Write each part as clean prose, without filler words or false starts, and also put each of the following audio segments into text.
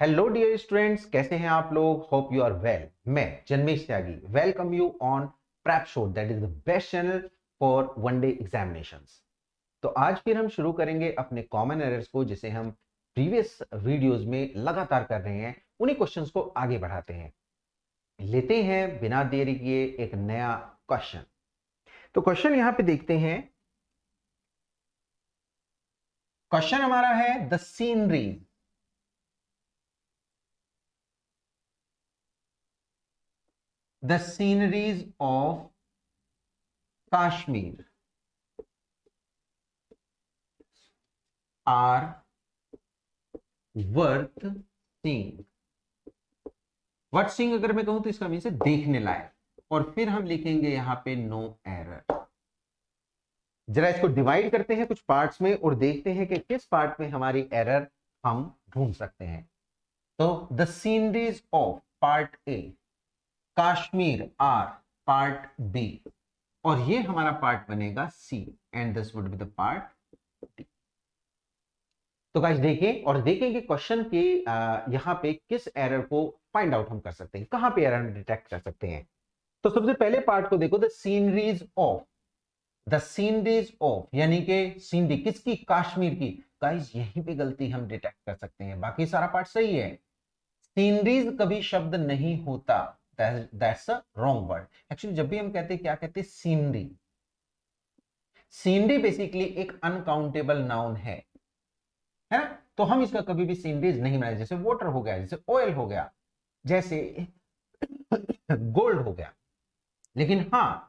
Hello dear students, कैसे हैं आप लोग? Hope you are well. मैं Janmesh Tyagi welcome you on prep show, that is the best channel for one day examinations. तो आज फिर हम शुरू करेंगे अपने कॉमन एरर्स को, जिसे हम प्रीवियस वीडियोस में लगातार कर रहे हैं। उन्हीं क्वेश्चंस को आगे बढ़ाते हैं। लेते हैं बिना देरी किए एक नया क्वेश्चन। तो क्वेश्चन यहां पे देखते हैं। क्वेश्चन हमारा है the scenery of Kashmir are worth seeing। Worth seeing अगर मैं कहूं तो इसका मीन है देखने लायक, और फिर हम लिखेंगे यहां पे नो एरर। जरा इसको डिवाइड करते हैं कुछ पार्ट्स में और देखते हैं कि किस पार्ट में हमारी एरर हम ढूंढ सकते हैं। तो the sceneries of part A Kashmir are part B, और ये हमारा पार्ट बनेगा C, and this would be the part D. तो गाइस देखिए और देखें कि क्वेश्चन के यहां पे किस एरर को फाइंड आउट हम कर सकते हैं, कहां पे एरर डिटेक्ट कर सकते हैं। तो सबसे पहले पार्ट को देखो, द सीनरीज ऑफ यानी कि सीनरी किसकी? कश्मीर की। गाइस यहीं पे गलती हम डिटेक्ट कर सकते हैं, बाकी सारा पार्ट सही है। सीनरीज कभी शब्द नहीं होता, that's a wrong word. Actually जब भी हम कहते हैं, क्या कहते हैं? सीनरी। सीनरी बेसिकली एक अनकाउंटेबल नाउन है ना? तो हम इसका कभी भी सीनरीज नहीं बनाए। जैसे वाटर हो गया, जैसे ऑयल हो गया, जैसे गोल्ड हो गया। लेकिन हाँ,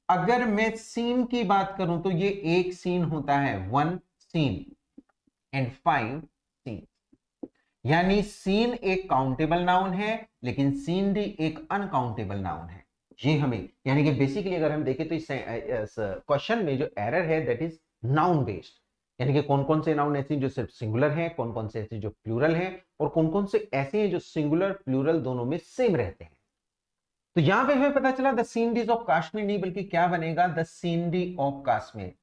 अगर मैं सीन की बात करूं तो ये एक सीन होता है, one scene and five scene. यानी सीन एक काउंटेबल नाउन है, लेकिन सीनरी एक अनकाउंटेबल नाउन है। ये हमें, यानी कि बेसिकली अगर हम देखें तो इस क्वेश्चन में जो एरर है दैट इज नाउन बेस्ड। यानी कि कौन कौन से नाउन ऐसे जो सिर्फ सिंगुलर हैं, कौन कौन से ऐसे जो प्लूरल हैं, और कौन कौन से ऐसे हैं जो सिंगुलर प्लूरल दोनों में सेम रहते हैं। तो यहां पे हमें पता चला द सीनरीज ऑफ कश्मीर नहीं, बल्कि क्या बनेगा? The scenery of Kashmir,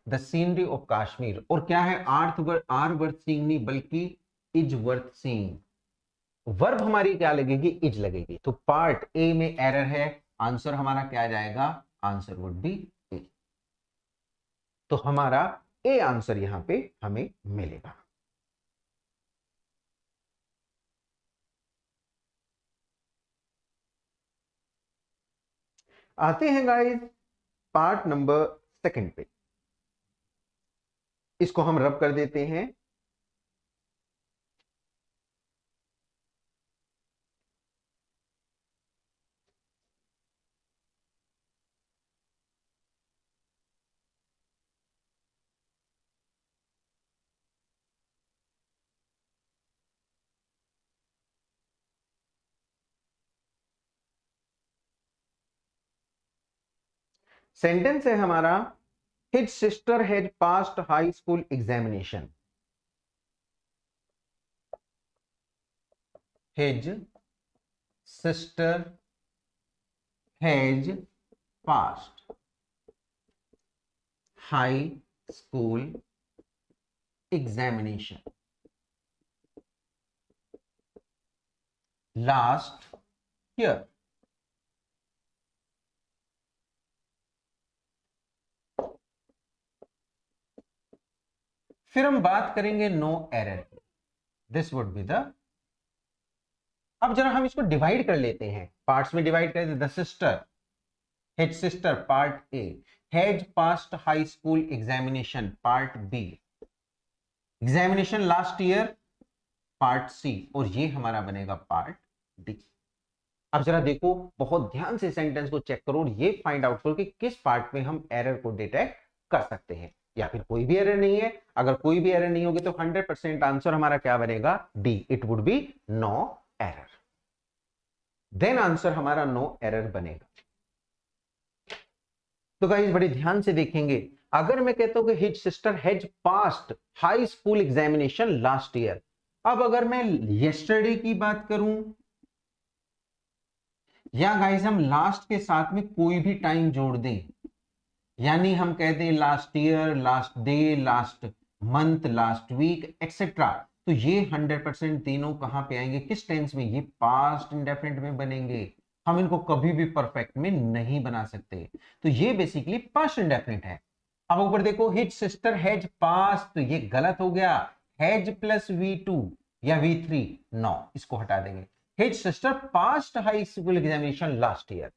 the scenery of Kashmir. और क्या है? आर वर्थ सीइंग नहीं, बल्कि इज वर्थ सीइंग। वर्ब हमारी क्या लगेगी? इज लगेगी। तो पार्ट ए में एरर है, आंसर हमारा क्या जाएगा? आंसर वुड बी ए। तो हमारा ए आंसर यहां पे हमें मिलेगा। आते हैं गाइस पार्ट नंबर सेकंड पे। इसको हम रब कर देते हैं। सेंटेंस है हमारा, his sister has passed high school examination. His sister has passed high school examination last year. फिर हम बात करेंगे नो एरर की। दिस वुड बी द, अब जरा हम इसको डिवाइड कर लेते हैं, पार्ट्स में डिवाइड कर देते। The sister, his sister part A, has passed high school examination part B, examination last year part C, और ये हमारा बनेगा पार्ट डी। अब जरा देखो, बहुत ध्यान से सेंटेंस को चेक करो और ये फाइंड आउट करो कि किस पार्ट में हम एरर को डिटेक्ट कर सकते हैं, या फिर कोई भी एरर नहीं है। अगर कोई भी एरर नहीं होगी तो 100% आंसर हमारा क्या बनेगा? D, it would be no error. Then answer हमारा नो एरर बनेगा। तो गाइस बड़े ध्यान से देखेंगे, अगर मैं कहता हूं कि his sister has passed high school examination last year, अब अगर मैं यस्टरडे की बात करूं, या गाइस हम लास्ट के साथ में कोई भी टाइम जोड़ दें, यानी हम कहते हैं last year, last day, last month, last week etcetera, तो ये 100% तीनों कहां पे आएंगे, किस टेंस में, ये पास्ट इंडेफिनिट में बनेंगे। हम इनको कभी भी परफेक्ट में नहीं बना सकते, तो ये बेसिकली पास्ट इंडेफिनिट है। अब ऊपर देखो, हिज सिस्टर हैज पास्ट, तो ये गलत हो गया, हैज प्लस V2 या V3, नो, इसको हटा देंगे। His sister past high school examination last year.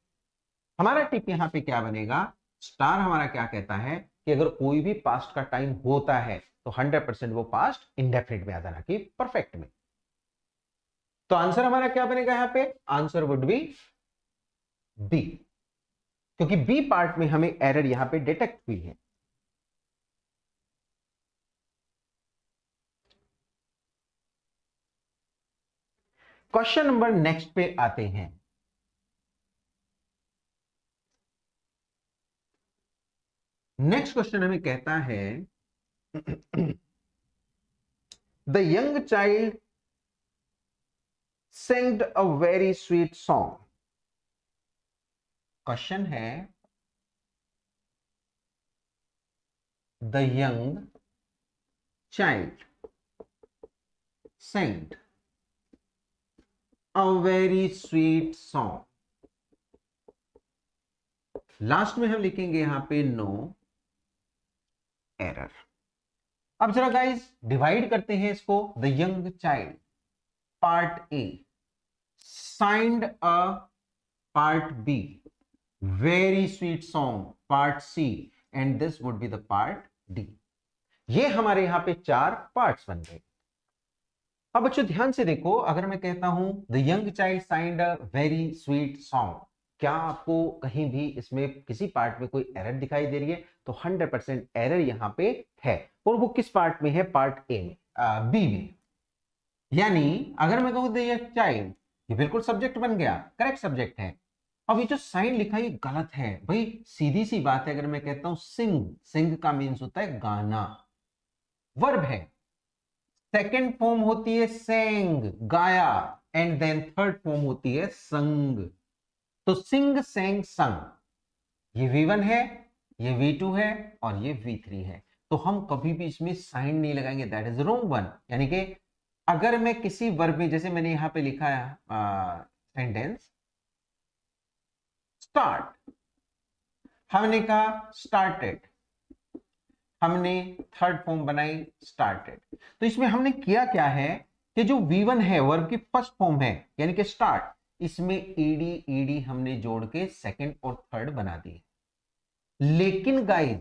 हमारा टिप यहां पे क्या बनेगा, स्टार हमारा क्या कहता है कि अगर कोई भी पास्ट का टाइम होता है तो 100% वो पास्ट इंडेफिनिट में आता, ना कि परफेक्ट में। तो आंसर हमारा क्या बनेगा, यहां पे आंसर वुड बी बी, क्योंकि बी पार्ट में हमें एरर यहां पे डिटेक्ट हुई है। क्वेश्चन नंबर नेक्स्ट पे आते हैं। नेक्स्ट क्वेश्चन हमें कहता है the young child singed a very sweet song. Question है the young child sang a very sweet song। Last में हम लिखेंगे यहां पे नो एरर। अब जरा गाइस डिवाइड करते हैं इसको। The young child part A, signed a part B, very sweet song part C, and this would be the part D. ये हमारे यहां पे चार पार्ट्स बन गए। अब बच्चों ध्यान से देखो, अगर मैं कहता हूं the young child signed a very sweet song, क्या आपको कहीं भी इसमें किसी पार्ट में कोई एरर दिखाई दे रही है? तो 100% एरर यहां पे है, और वो किस पार्ट में है, पार्ट ए में, बी में। यानी अगर मैं कहूं द यंग चाइल्ड, ये बिल्कुल सब्जेक्ट बन गया, करेक्ट सब्जेक्ट है। अब ये जो साइन लिखा है ये गलत है भाई, सीधी सी बात है। अगर मैं कहता हूं सिंग, सिंग का मीन्स होता है गाना, वर्ब है। सेकेंड फॉर्म होती है सेंग, गाया, एंड देन थर्ड फॉर्म होती है संग। तो सिंग सेंग संग, ये V1 है, ये V2 है, और ये V3 है। तो हम कभी भी इसमें साइन नहीं लगाएंगे, दैट इज रॉन्ग वन। यानी कि अगर मैं किसी वर्ब में, जैसे मैंने यहां पे लिखा है सेंटेंस स्टार्ट, हमने कहा स्टार्टेड, हमने थर्ड फॉर्म बनाई स्टार्टेड। तो इसमें हमने किया क्या है कि जो V1 है वर्ब की फर्स्ट फॉर्म है, यानी कि स्टार्ट, इसमें ईडी ईडी हमने जोड़ के सेकंड और थर्ड बना दी। लेकिन गाइस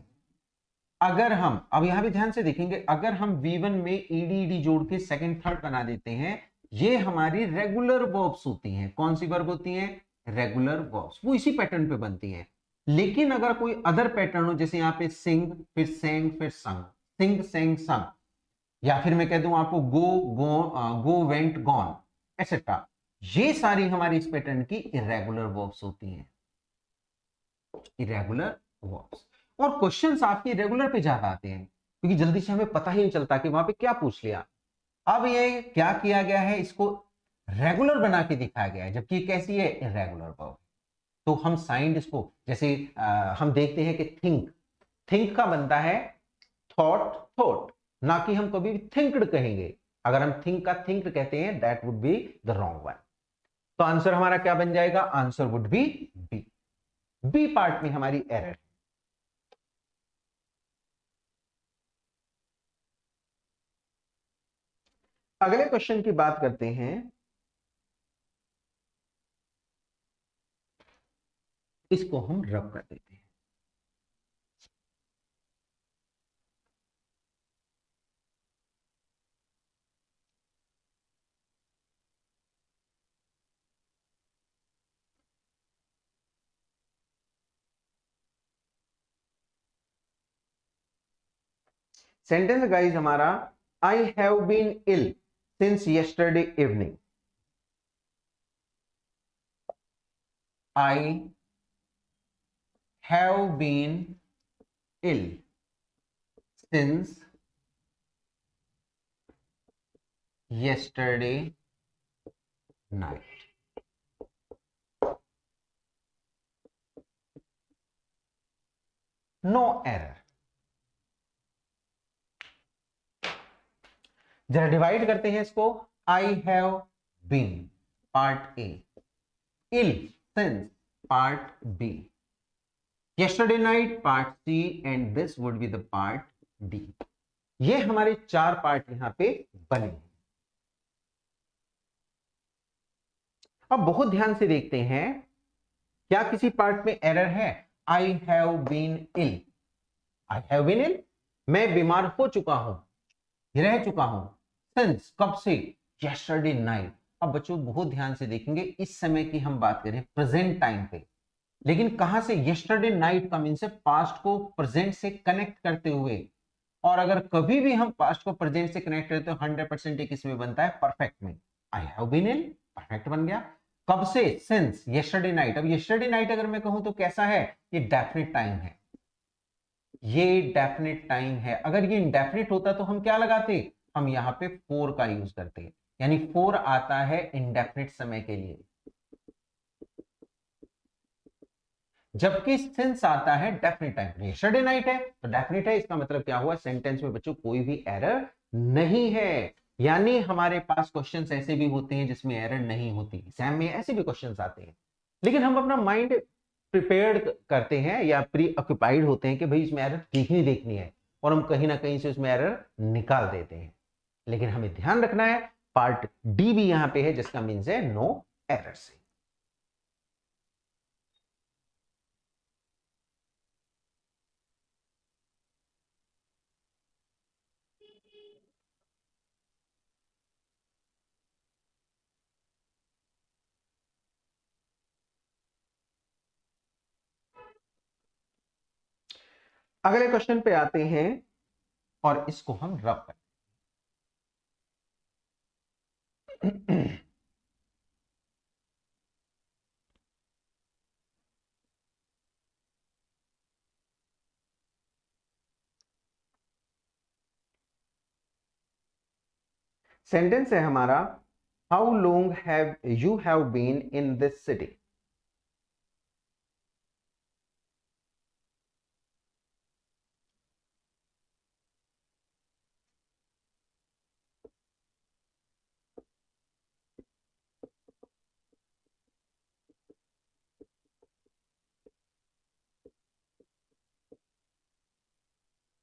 अगर हम अब यहां भी ध्यान से देखेंगे, अगर हम V1 में ईडी ईडी जोड़ के सेकंड थर्ड बना देते हैं, ये हमारी रेगुलर वर्ब्स होती हैं। कौन सी वर्ब होती हैं? रेगुलर वर्ब्स, वो इसी पैटर्न पे बनती हैं। लेकिन अगर कोई अदर पैटर्न हो, जैसे यहां पे सिंग, फिर सेंग, फिर संग, सिंग सेंग संग, या फिर मैं कह दूं आपको गो वेंट गॉन एटसेट्रा, ये सारी हमारी इस पैटर्न की इरेगुलर वर्ब्स होती हैं, इरेगुलर वर्ब्स। और क्वेश्चंस आपके इरेगुलर पे ज्यादा आते हैं, क्योंकि जल्दी से हमें पता ही नहीं चलता कि वहां पे क्या पूछ लिया। अब ये क्या किया गया है, इसको रेगुलर बना के दिखाया गया है, जबकि ये कैसी है, इरेगुलर वर्ब। तो हम साइंड इसको, जैसे हम देखते हैं कि थिंक, थिंक का बनता है थॉट थॉट, ना कि हम कभी भी थिंक्ड कहेंगे। अगर हम थिंक का थिंक्ड कहते हैं, that would be the wrong one. तो आंसर हमारा क्या बन जाएगा, answer would be B. B part में हमारी एरर। अगले क्वेश्चन की बात करते हैं। इसको हम रब कर देते हैं। सेंटेंस गाइज हमारा, I have been ill since yesterday evening. I have been ill since yesterday night. No error. जरा डिवाइड करते हैं इसको। I have been part A, ill since part B, yesterday night part C, and this would be the part D. ये हमारे 4 part यहां पे बने। अब बहुत ध्यान से देखते हैं, क्या किसी पार्ट में एरर है? I have been ill, I have been ill, मैं बीमार हो चुका हूं, रह चुका हूं। सिंस, कब से? Yesterday night. अब बच्चों बहुत ध्यान से देखेंगे, इस समय की हम बात करें प्रेजेंट टाइम पे, लेकिन कहां से? यस्टरडे नाइट का मीन से पास्ट को प्रेजेंट से कनेक्ट करते हुए। और अगर कभी भी हम पास्ट को प्रेजेंट से कनेक्ट करते हैं तो 100% एक इसमें बनता है परफेक्ट में। I have been in, perfect बन गया। कब से? Since yesterday night. अब यस्टरडे नाइट अगर मैं कहूं तो कैसा है? ये डेफिनेट टाइम है, ये डेफिनेट टाइम है। अगर ये इंडेफिनेट होता तो हम क्या लगाते? हम यहां पे फोर का यूज करते, यानी फोर आता है इंडेफिनेट समय के लिए, जबकि सिंस आता है डेफिनेट टाइम। यस्टरडे नाइट है तो डेफिनेट है, इसका मतलब क्या हुआ? सेंटेंस में बच्चों कोई भी एरर नहीं है। यानी हमारे पास क्वेश्चंस ऐसे भी होते हैं जिसमें एरर नहीं होती, एग्जाम में ऐसे भी क्वेश्चंस आते हैं, लेकिन हम अपना माइंड प्रिपेयर्ड करते हैं या प्री ऑक्यूपाइड होते हैं कि भाई इसमें एरर देखनी देखनी है, और हम कहीं ना कहीं से उसमें एरर निकाल देते हैं। लेकिन हमें ध्यान रखना है पार्ट डी भी यहां पे है, जिसका मीन्स है नो एरर से। अगले क्वेश्चन पे आते हैं और इसको हम रब करते सेंटेंस है हमारा, how long have you have been in this city.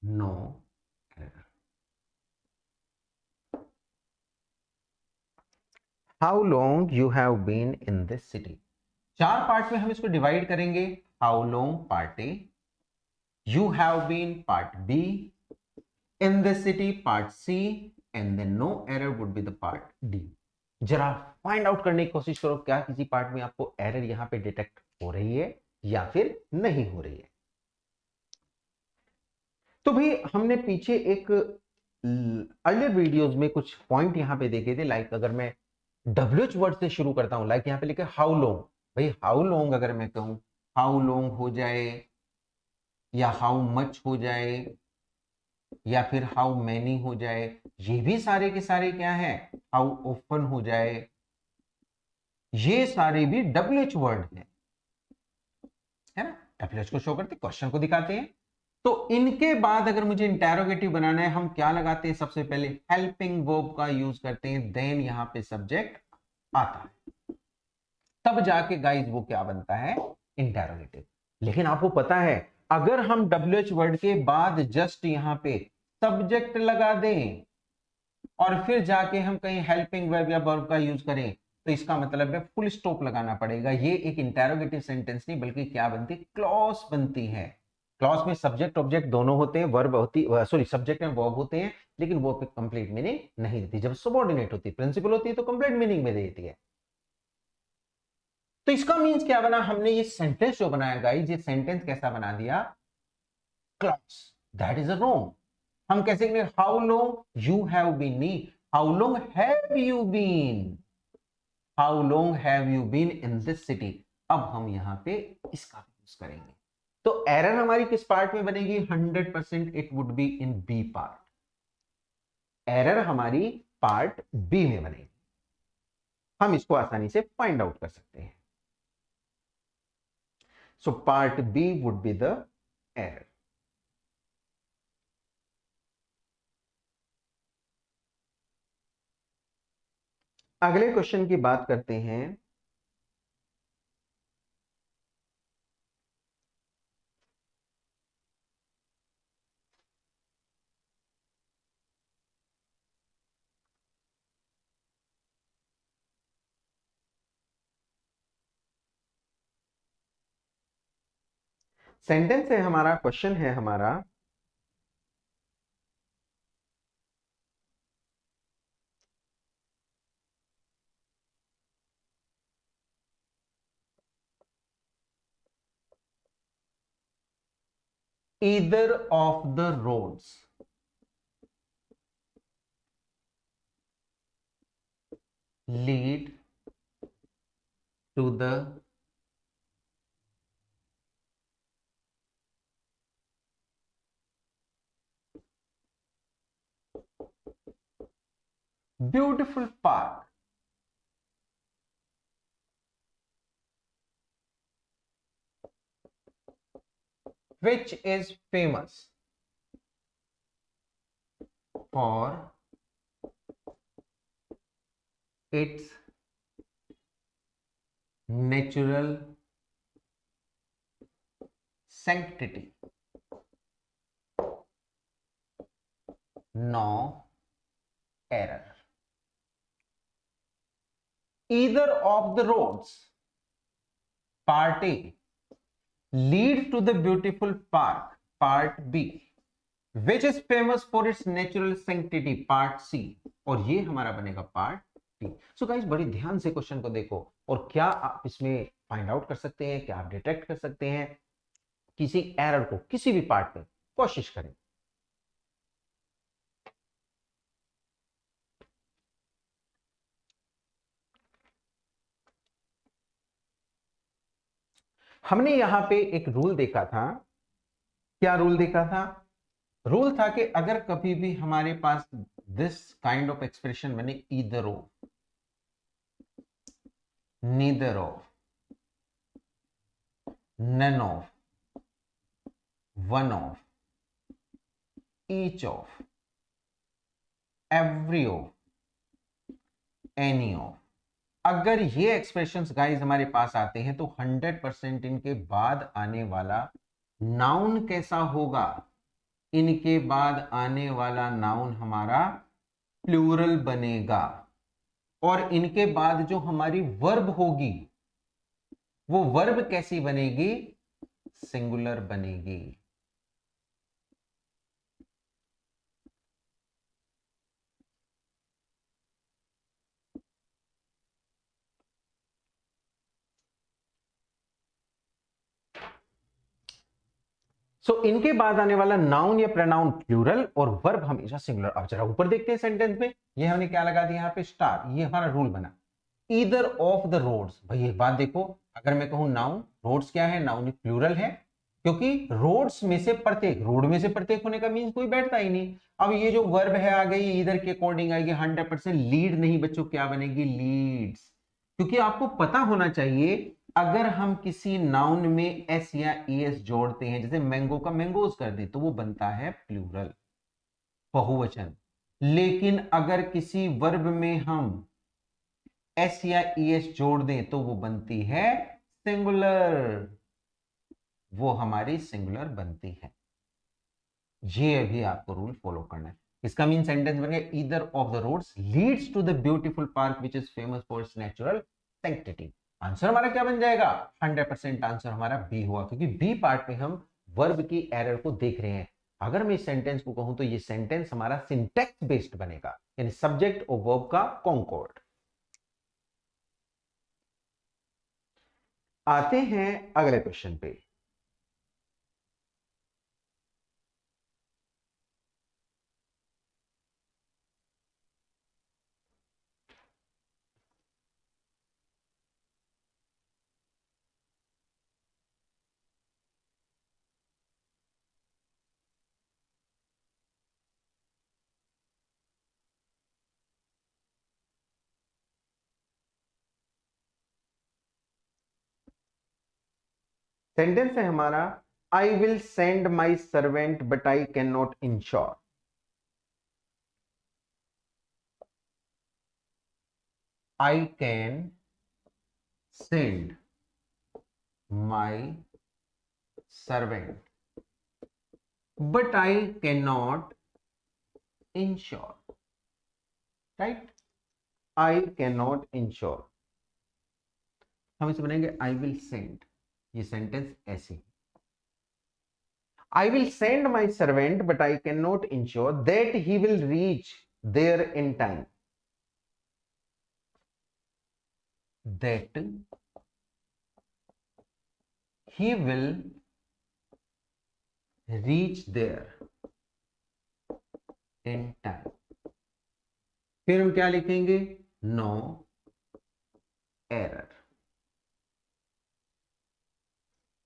No, how long you have been in this city. 4 part में हम इसको डिवाइड करेंगे। How long part A, you have been part B, in this city part C, and then no error would be the part D. जरा find out करने की कोशिश करो, क्या किसी पार्ट में आपको एरर यहां पे डिटेक्ट हो रही है या फिर नहीं हो रही है। तो भाई हमने पीछे एक अर्लियर वीडियोस में कुछ पॉइंट यहां पे देखे थे, लाइक अगर मैं डब्ल्यूएच वर्ड से शुरू करता हूं, लाइक यहां पे लिखे हाउ लॉन्ग। भाई हाउ लॉन्ग अगर मैं कहूं, हाउ लॉन्ग हो जाए या हाउ मच हो जाए या फिर हाउ मैनी हो जाए, ये भी सारे के सारे क्या है? हाउ ओपन हो जाए, ये सारे भी डब्ल्यूएच वर्ड है ना। डब्ल्यूएच को शो करते, क्वेश्चन को दिखाते हैं। तो इनके बाद अगर मुझे इंटेरोगेटिव बनाना है, हम क्या लगाते हैं? सबसे पहले हेल्पिंग वर्ब का यूज करते हैं, देन यहां पे सब्जेक्ट आता है, तब जाके गाइस वो क्या बनता है? इंटेरोगेटिव। लेकिन आपको पता है, अगर हम डब्ल्यूएच वर्ड के बाद जस्ट यहां पे सब्जेक्ट लगा दें और फिर जाके हम कहीं हेल्पिंग वर्ब या वर्ब का यूज करें, तो इसका मतलब है फुल स्टॉप लगाना पड़ेगा। ये एक इंटेरोगेटिव सेंटेंस नहीं बल्कि क्या बनती? क्लॉज बनती है। क्लॉज में सब्जेक्ट ऑब्जेक्ट दोनों होते हैं, वर्ब होती, सॉरी सब्जेक्ट एंड वर्ब होते हैं, लेकिन वो कंप्लीट मीनिंग नहीं देती। जब सबऑर्डिनेट होती है, प्रिंसिपल होती है, तो कंप्लीट मीनिंग में देती है। तो इसका मीन्स क्या बना? हमने ये सेंटेंस जो बनाया गाइस, ये सेंटेंस कैसा बना दिया? Clause. That is a wrong. हम कैसे करेंगे? How long you have been, नहीं, how long have you been, how long have you been in this city. अब हम यहां पे इसका यूज करेंगे। तो एरर हमारी किस पार्ट में बनेगी? 100% it would be in B part. Error हमारी पार्ट बी में बनेगी। हम इसको आसानी से फाइंड आउट कर सकते हैं। So part B would be the error. अगले क्वेश्चन की बात करते हैं। सेंटेंस है हमारा, क्वेश्चन है हमारा, either of the roads lead to the beautiful park which is famous for its natural sanctity. No error. Either of the roads, part A, lead to the beautiful park, part B, which is famous for its natural sanctity, part C, और ये हमारा बनेगा part D. So guys बड़ी ध्यान से question को देखो और क्या आप इसमें फाइंड आउट कर सकते हैं, क्या आप डिटेक्ट कर सकते हैं किसी एरर को किसी भी पार्ट में, कोशिश करें। हमने यहां पे एक रूल देखा था। क्या रूल देखा था? रूल था कि अगर कभी भी हमारे पास दिस काइंड ऑफ एक्सप्रेशन बने, either of, neither of, none of, one of, each of, every of, any of, अगर ये एक्सप्रेशंस गाइस हमारे पास आते हैं तो 100% इनके बाद आने वाला नाउन कैसा होगा? इनके बाद आने वाला नाउन हमारा प्लूरल बनेगा और इनके बाद जो हमारी वर्ब होगी वो वर्ब कैसी बनेगी? सिंगुलर बनेगी। इनके बाद आने वाला नाउन या प्रनाउन प्लूरल और वर्ब हमेशा सिंगुलर। अब जरा ऊपर देखते हैं सेंटेंस में, ये हमने क्या लगा दिया यहाँ पे? स्टार। ये हमारा रूल बना, ईदर ऑफ द रोड्स। भाई एक बात देखो, अगर मैं कहूं नाउन, रोड्स क्या है? नाउन प्लूरल है, क्योंकि रोड्स में से प्रत्येक, रोड में से प्रत्येक होने का मीन कोई बैठता ही नहीं। अब ये जो वर्ब है आ गई, इधर के अकॉर्डिंग आएगी 100%। लीड नहीं बच्चों, क्या बनेगी? लीड्स। क्योंकि आपको पता होना चाहिए, अगर हम किसी नाउन में एस या एस जोड़ते हैं, जैसे मैंगो का मैंगोज कर दे, तो वो बनता है प्लूरल, बहुवचन। लेकिन अगर किसी वर्ब में हम एस या एस जोड़ दें तो वो बनती है सिंगुलर, वो हमारी सिंगुलर बनती है। ये अभी आपको रूल फॉलो करना है। इसका मीन सेंटेंस बन गया, either of the roads leads to the beautiful park which is famous for its natural sanctity. Answer हमारा क्या बन जाएगा? 100% आंसर हमारा बी हुआ, क्योंकि बी पार्ट में हम वर्ब की एरर को देख रहे हैं। अगर मैं इस सेंटेंस को कहूं तो ये सेंटेंस हमारा सिंटैक्स बेस्ड बनेगा, यानी सब्जेक्ट और वर्ब का कॉन्कॉर्ड। आते हैं अगले क्वेश्चन पे। सेंटेंस है हमारा, आई will send my servant but I can not ensure. I can send my servant but I cannot insure, right? I cannot insure, हम इसे बनाएंगे I will send, ये सेंटेंस ऐसी, I will send my servant but I cannot ensure that he will reach there in time, that he will reach there in time. फिर हम क्या लिखेंगे? No error,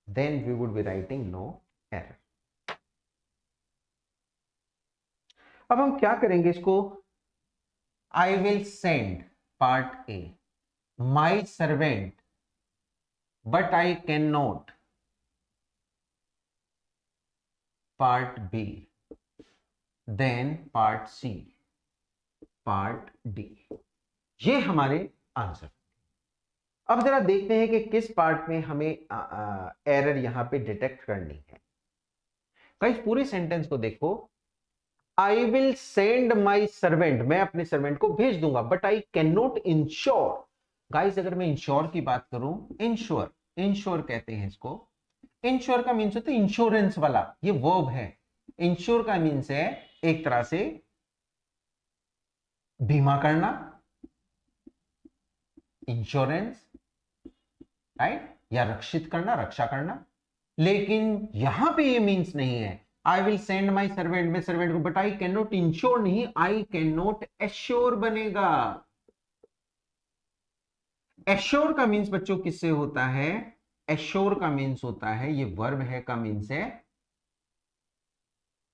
then we would be writing no error. अब हम क्या करेंगे इसको? I will send part A my servant but I can not part B, then part C, part D. ये हमारे आंसर. अब जरा देखते हैं कि किस पार्ट में हमें एरर यहां पे डिटेक्ट करनी है. गाइस पूरे सेंटेंस को देखो. आई विल सेंड माई सर्वेंट, मैं अपने सर्वेंट को भेज दूंगा, but I can not ensure. Guys अगर मैं इंश्योर की बात करूं, इंश्योर, इंश्योर कहते हैं इसको. इंश्योर का मीन्स होता है इंश्योरेंस वाला, ये वर्ब है. इंश्योर का मीन्स है एक तरह से बीमा करना, इंश्योरेंस, राइट, या रक्षित करना, रक्षा करना. लेकिन यहां पे ये मीन्स नहीं है. आई विल सेंड माई सर्वेंट, मैं सर्वेंट को, but I can not ensure नहीं, आई कैन नॉट एश्योर बनेगा. एश्योर का मीन्स बच्चों किससे होता है? एश्योर का मीन्स होता है, ये वर्ब है, का मीन्स है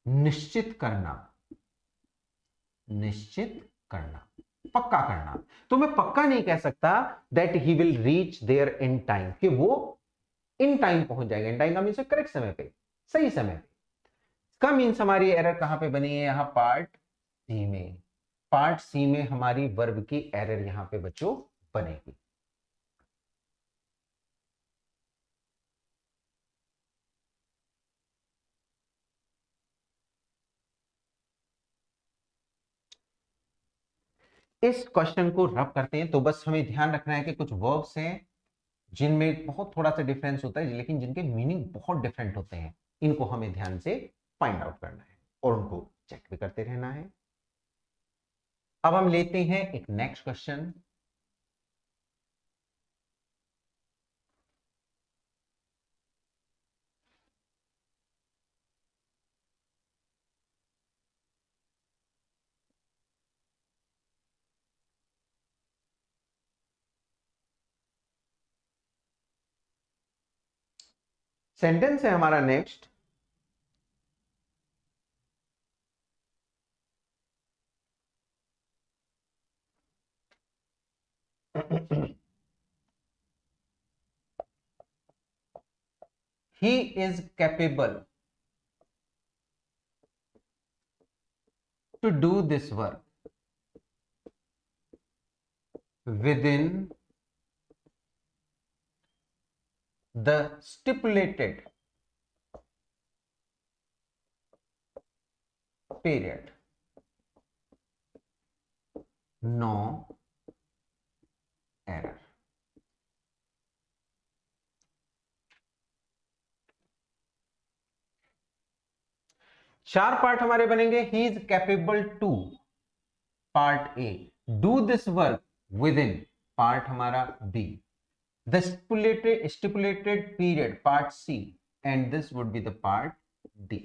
निश्चित करना, निश्चित करना, पक्का करना. तो मैं पक्का नहीं कह सकता that he will reach there in time, कि वो इन टाइम पहुंच जाएगा. इन टाइम का मीन्स करेक्ट समय पे, सही समय पे. का मीन्स हमारी एरर कहां पे बनी है? यहां पार्ट सी में. पार्ट सी में हमारी वर्ब की एरर यहां पे बच्चों बनेगी. इस क्वेश्चन को रब करते हैं. तो बस हमें ध्यान रखना है कि कुछ वर्ब्स हैं जिनमें बहुत थोड़ा सा डिफरेंस होता है, लेकिन जिनके मीनिंग बहुत डिफरेंट होते हैं. इनको हमें ध्यान से फाइंड आउट करना है और उनको चेक भी करते रहना है. अब हम लेते हैं एक नेक्स्ट क्वेश्चन. सेंटेंस है हमारा next. he is capable to do this work within the stipulated period. No error. चार पार्ट हमारे बनेंगे. He is capable to, part A. Do this work within, part हमारा B. The stipulated period, part C. And this would be the part D.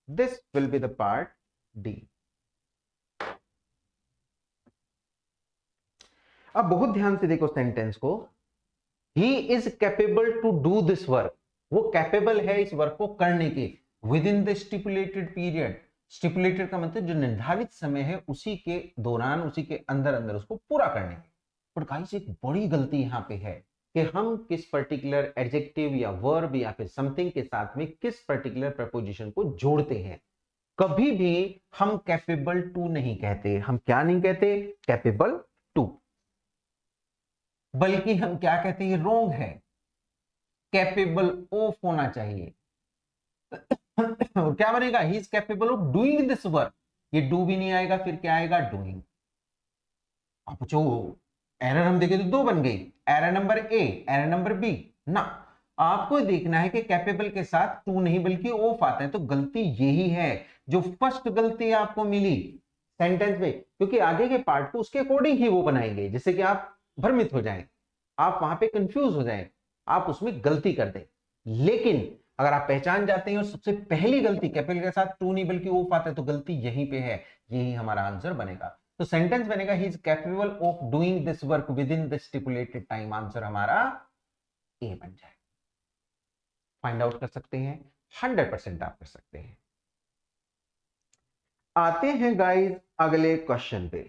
This will be the part D. अब बहुत ध्यान से देखो sentence को. He is capable to do this work, वो capable है इस वर्क को करने के, within the stipulated period. Stipulated का मतलब जो निर्धारित समय है उसी के दौरान, उसी के अंदर अंदर उसको पूरा करने के. पर गाइस एक बड़ी गलती यहां पे है कि हम किस पर्टिकुलर एडजेक्टिव या वर्ब या फिर समथिंग के साथ में किस पर्टिकुलर प्रपोजिशन को जोड़ते हैं. कभी भी हम कैपेबल टू नहीं कहते. हम क्या नहीं कहते? कैपेबल बल्कि हम क्या कहते हैं, रोंग है, कैपेबल ऑफ होना चाहिए। और क्या बनेगा, ही is capable of doing this work. ये डू भी नहीं आएगा, फिर क्या आएगा, डूइंग। अब जो एरर हम देखें तो दो बन गई, error number A, error number B ना। आपको देखना है कि कैपेबल के साथ टू नहीं बल्कि ऑफ आता है, तो गलती यही है जो फर्स्ट गलती आपको मिली सेंटेंस में, क्योंकि आगे के पार्ट को उसके अकॉर्डिंग ही वो बनाएंगे, जिससे कि आप भ्रमित हो जाएं, आप वहां पे कंफ्यूज हो जाएं, आप उसमें गलती कर दें। लेकिन अगर आप पहचान जाते हैं और सबसे पहली गलती कैपिटल के साथ टू नहीं बल्कि ऑफ आता है, तो गलती यहीं पे है, यही हमारा आंसर बनेगा। तो सेंटेंस बनेगा ही is capable of doing this work within the stipulated time. Answer हमारा ए बन जाए। फाइंड आउट कर सकते हैं, 100% आप कर सकते हैं। आते हैं गाइस अगले क्वेश्चन पे।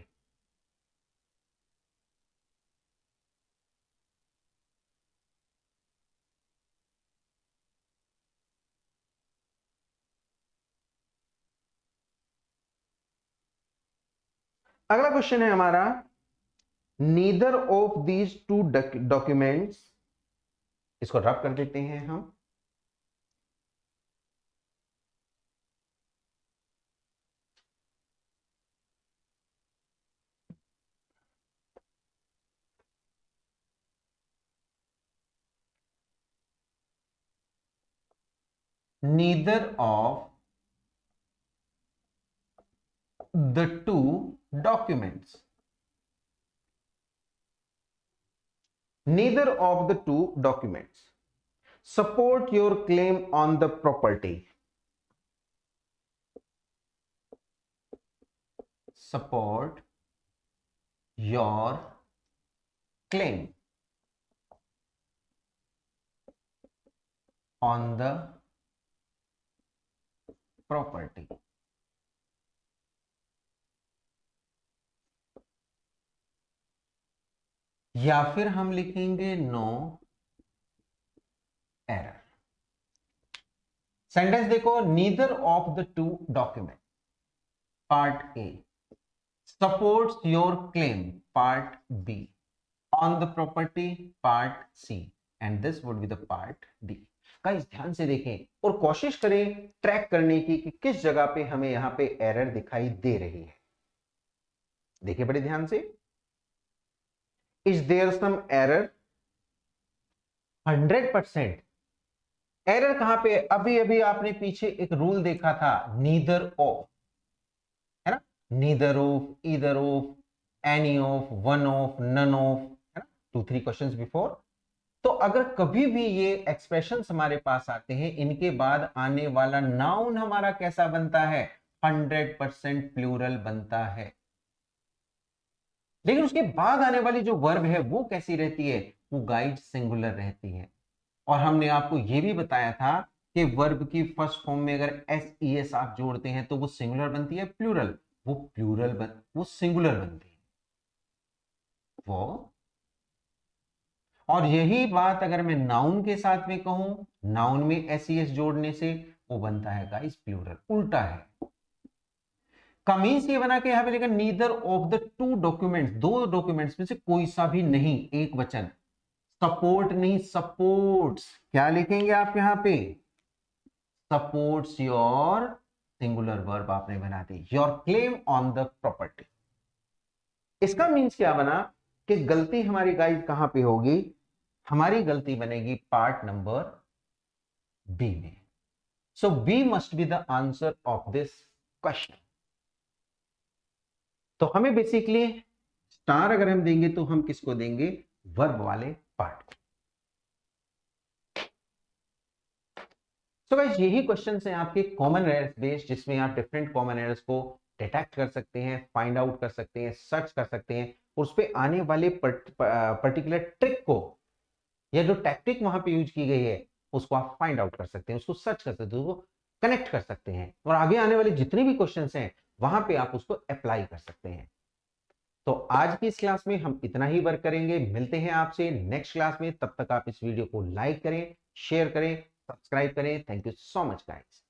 अगला क्वेश्चन है हमारा, neither of these two documents, इसको रब कर देते हैं हम। neither of the two documents, neither of the two documents support your claim on the property, support your claim on the property। या फिर हम लिखेंगे नो एरर। सेंटेंस देखो, neither of the two document, part A, supports your claim, part B, on the property, part C, and this would be the part D. Guys ध्यान से देखें और कोशिश करें ट्रैक करने की कि किस जगह पे हमें यहां पे एरर दिखाई दे रही है। देखिए बड़े ध्यान से, is there some error, 100% error कहां पे, अभी अभी आपने पीछे एक रूल देखा था, नीदर ऑफ, है ना, neither of, either of, any of, one of, none of, है ना, 2-3 क्वेश्चंस बिफोर। तो अगर कभी भी ये एक्सप्रेशंस हमारे पास आते हैं, इनके बाद आने वाला नाउन हमारा कैसा बनता है, 100% प्लूरल बनता है। लेकिन उसके बाद आने वाली जो वर्ब है वो कैसी रहती है, वो गाइड सिंगुलर रहती है। और हमने आपको यह भी बताया था कि वर्ब की फर्स्ट फॉर्म में अगर एस ई एस आप जोड़ते हैं तो वो सिंगुलर बनती है प्लूरल, वो सिंगुलर बनती है वो। और यही बात अगर मैं नाउन के साथ में कहूं, नाउन में एस ई एस जोड़ने से वो बनता है गाइस प्लूरल, उल्टा है। कमीज ये बना के यहां पे लिखा neither of the to documents, दो डॉक्यूमेंट्स में से कोई सा भी नहीं, एक वचन, सपोर्ट नहीं सपोर्ट्स, क्या लिखेंगे आप यहां पे, सपोर्ट्स योर, सिंगुलर वर्ब आपने बना दी, your claim on the property. इसका मीन्स क्या बना कि गलती हमारी गाइड कहां पे होगी, हमारी गलती बनेगी पार्ट नंबर बी में। So B must be the answer of this question. तो हमें बेसिकली स्टार अगर हम देंगे तो हम किसको देंगे, वर्ब वाले पार्ट को। तो गाइस यही क्वेश्चन है आपके कॉमन एरर्स बेस्ड, जिसमें आप डिफरेंट कॉमन एरर्स को डिटेक्ट कर सकते हैं, फाइंड आउट कर सकते हैं, सर्च कर सकते हैं, और उस पे आने वाले पर्टिकुलर ट्रिक को या जो टैक्टिक वहां पे यूज की गई है उसको आप फाइंड आउट कर सकते हैं, उसको सर्च कर सकते हैं, उसको कनेक्ट कर सकते हैं, और आगे आने वाले जितने भी क्वेश्चंस हैं वहां पे आप उसको अप्लाई कर सकते हैं। तो आज की इस क्लास में हम इतना ही वर्क करेंगे, मिलते हैं आपसे नेक्स्ट क्लास में। तब तक आप इस वीडियो को लाइक करें, शेयर करें, सब्सक्राइब करें। Thank you so much guys.